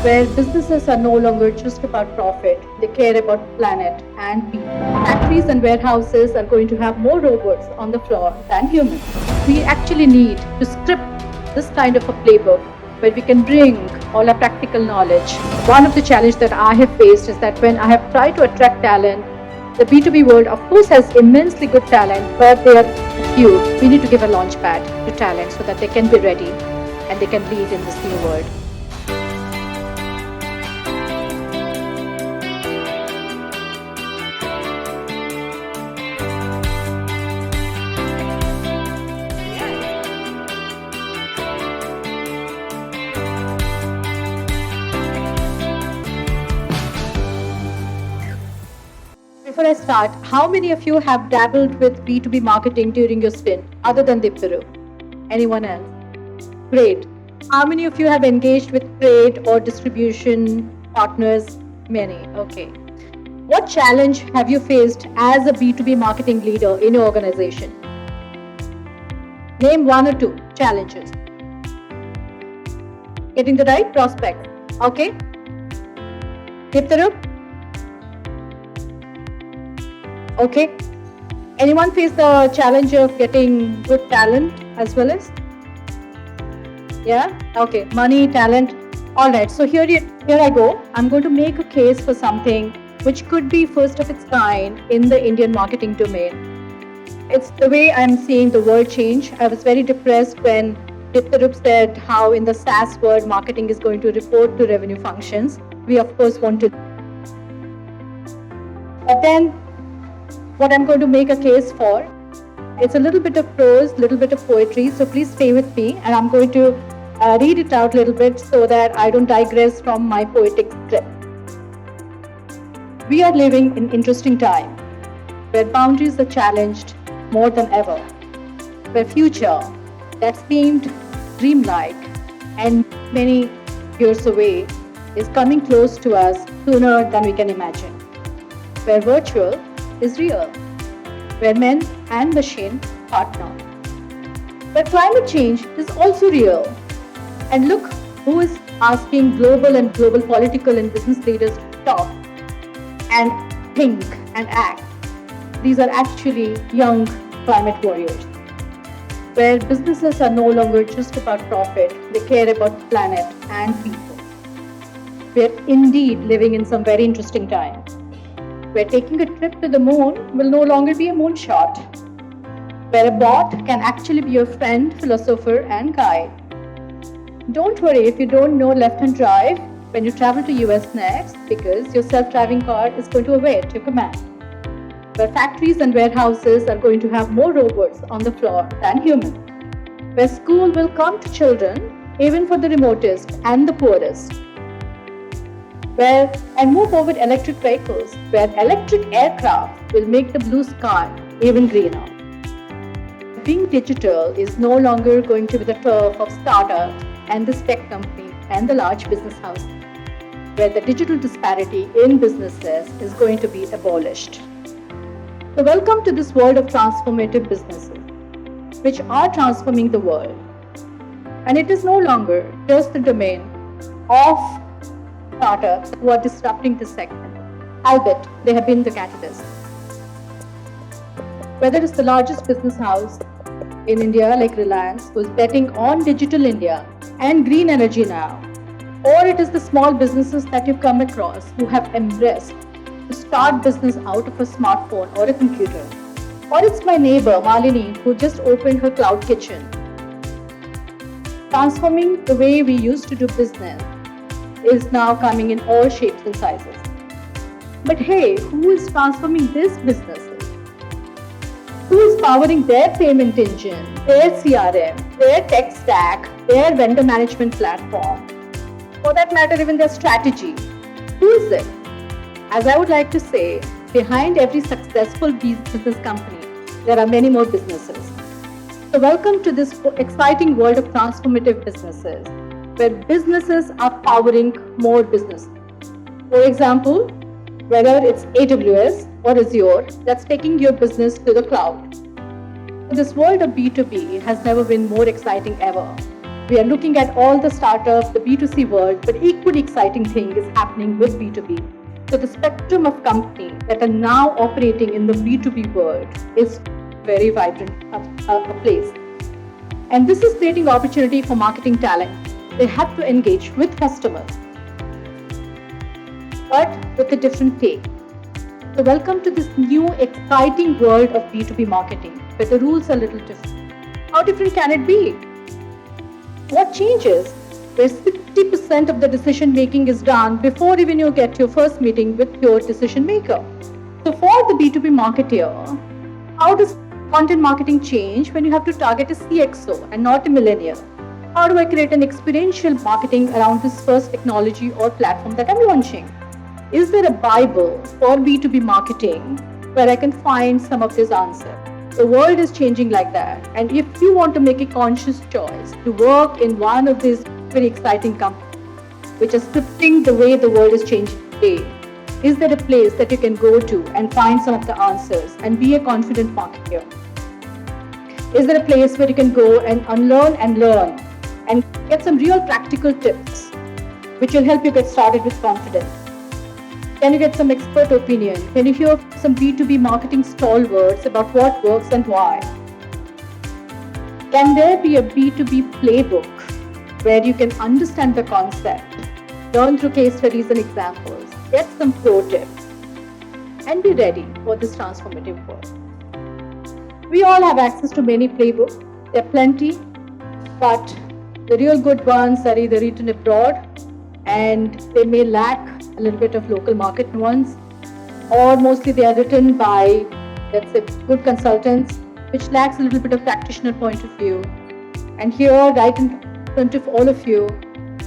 where businesses are no longer just about profit, they care about planet and people. Factories and warehouses are going to have more robots on the floor than humans. We actually need to script this kind of a playbook where we can bring all our practical knowledge. One of the challenges that I have faced is that when I have tried to attract talent, the B2B world of course has immensely good talent, but they are few. We need to give a launch pad to talent so that they can be ready and they can lead in this new world. Before I start, how many of you have dabbled with B2B marketing during your stint, other than Diptaru? Anyone else? Great. How many of you have engaged with trade or distribution partners? Many. Okay. What challenge have you faced as a B2B marketing leader in your organization? Name one or two challenges. Getting the right prospect. Okay. Diptaru? Okay. Anyone face the challenge of getting good talent as well as? Yeah? Okay. Money, talent. All right. So here I go. I'm going to make a case for something which could be first of its kind in the Indian marketing domain. It's the way I'm seeing the world change. I was very depressed when Diptarup said how in the SaaS world marketing is going to report to revenue functions. We of course want to. But then what I'm going to make a case for, it's a little bit of prose, little bit of poetry, so please stay with me and I'm going to read it out a little bit so that I don't digress from my poetic script. We are living in interesting time where boundaries are challenged more than ever, where future that seemed dreamlike and many years away is coming close to us sooner than we can imagine, where virtual is real, where men and machine partner, where climate change is also real. And look who is asking global political and business leaders to stop and think and act. These are actually young climate warriors, where businesses are no longer just about profit, they care about planet and people. We're indeed living in some very interesting times, where taking a trip to the moon will no longer be a moonshot, where a bot can actually be your friend, philosopher, and guide. Don't worry if you don't know left-hand drive when you travel to US next, because your self-driving car is going to await your command. Where factories and warehouses are going to have more robots on the floor than humans. Where school will come to children, even for the remotest and the poorest. And move forward electric vehicles, where electric aircraft will make the blue sky even greener. Being digital is no longer going to be the turf of startups and the tech companies and the large business houses, where the digital disparity in businesses is going to be abolished. So welcome to this world of transformative businesses, which are transforming the world. And it is no longer just the domain of startups who are disrupting this segment. Albeit, they have been the catalyst. Whether it's the largest business house in India like Reliance, who's betting on digital India and green energy now, or it is the small businesses that you come across who have embraced to start business out of a smartphone or a computer. Or it's my neighbor Malini who just opened her cloud kitchen. Transforming the way we used to do business is now coming in all shapes and sizes. But hey, who is transforming these businesses? Who is powering their payment engine, their CRM, their tech stack, their vendor management platform? For that matter, even their strategy. Who is it? As I would like to say, behind every successful business company, there are many more businesses. So welcome to this exciting world of transformative businesses, where businesses are powering more business. For example, whether it's AWS or Azure, that's taking your business to the cloud. This world of B2B has never been more exciting ever, We are looking at all the startups, the B2C world, but equally exciting thing is happening with B2B. So the spectrum of companies that are now operating in the B2B world is very vibrant a place. And this is creating opportunity for marketing talent. They have to engage with customers, but with a different take. So welcome to this new exciting world of B2B marketing, where the rules are a little different. How different can it be? What changes? Where 60% of the decision making is done before even you get your first meeting with your decision maker. So for the B2B marketer, how does content marketing change when you have to target a CXO and not a millennial? How do I create an experiential marketing around this first technology or platform that I'm launching? Is there a Bible for B2B marketing where I can find some of these answers? The world is changing like that. And if you want to make a conscious choice to work in one of these very exciting companies, which are scripting the way the world is changing today, is there a place that you can go to and find some of the answers and be a confident marketer? Is there a place where you can go and unlearn and learn and get some real practical tips which will help you get started with confidence? Can you get some expert opinion? Can you hear some B2B marketing stalwarts about what works and why? Can there be a B2B playbook where you can understand the concept, learn through case studies and examples, get some pro tips, and be ready for this transformative world? We all have access to many playbooks. There are plenty, but the real good ones are either written abroad and they may lack a little bit of local market nuance, or mostly they are written by, let's say, good consultants, which lacks a little bit of practitioner point of view. And here, right in front of all of you,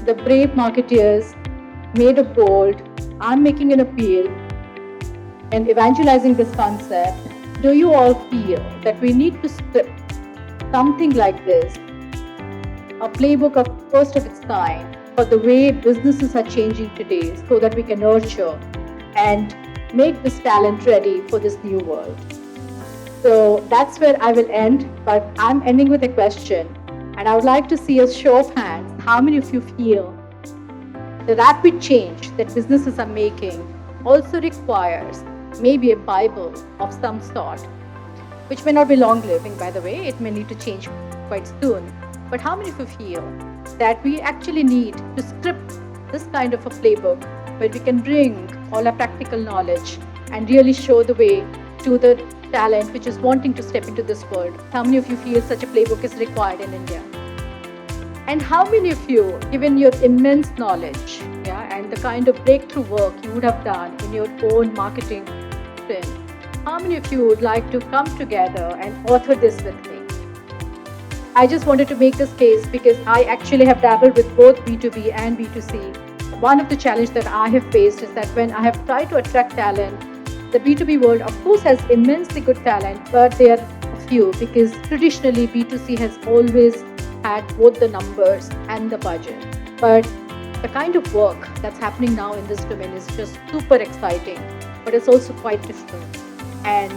the brave marketeers made of gold, I'm making an appeal and evangelizing this concept. Do you all feel that we need to script something like this, a playbook of first of its kind, for the way businesses are changing today, so that we can nurture and make this talent ready for this new world? So that's where I will end, but I'm ending with a question, and I would like to see a show of hands. How many of you feel the rapid change that businesses are making also requires maybe a Bible of some sort, which may not be long living, by the way, it may need to change quite soon. But how many of you feel that we actually need to script this kind of a playbook where we can bring all our practical knowledge and really show the way to the talent which is wanting to step into this world? How many of you feel such a playbook is required in India? And how many of you, given your immense knowledge, and the kind of breakthrough work you would have done in your own marketing spin, how many of you would like to come together and author this with me? I just wanted to make this case because I actually have dabbled with both B2B and B2C. One of the challenges that I have faced is that when I have tried to attract talent, the B2B world, of course, has immensely good talent, but they are few because traditionally B2C has always had both the numbers and the budget. But the kind of work that's happening now in this domain is just super exciting, but it's also quite different. And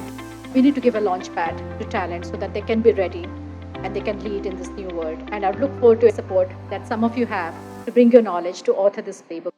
we need to give a launch pad to talent so that they can be ready and they can lead in this new world. And I look forward to support that some of you have to bring your knowledge to author this playbook.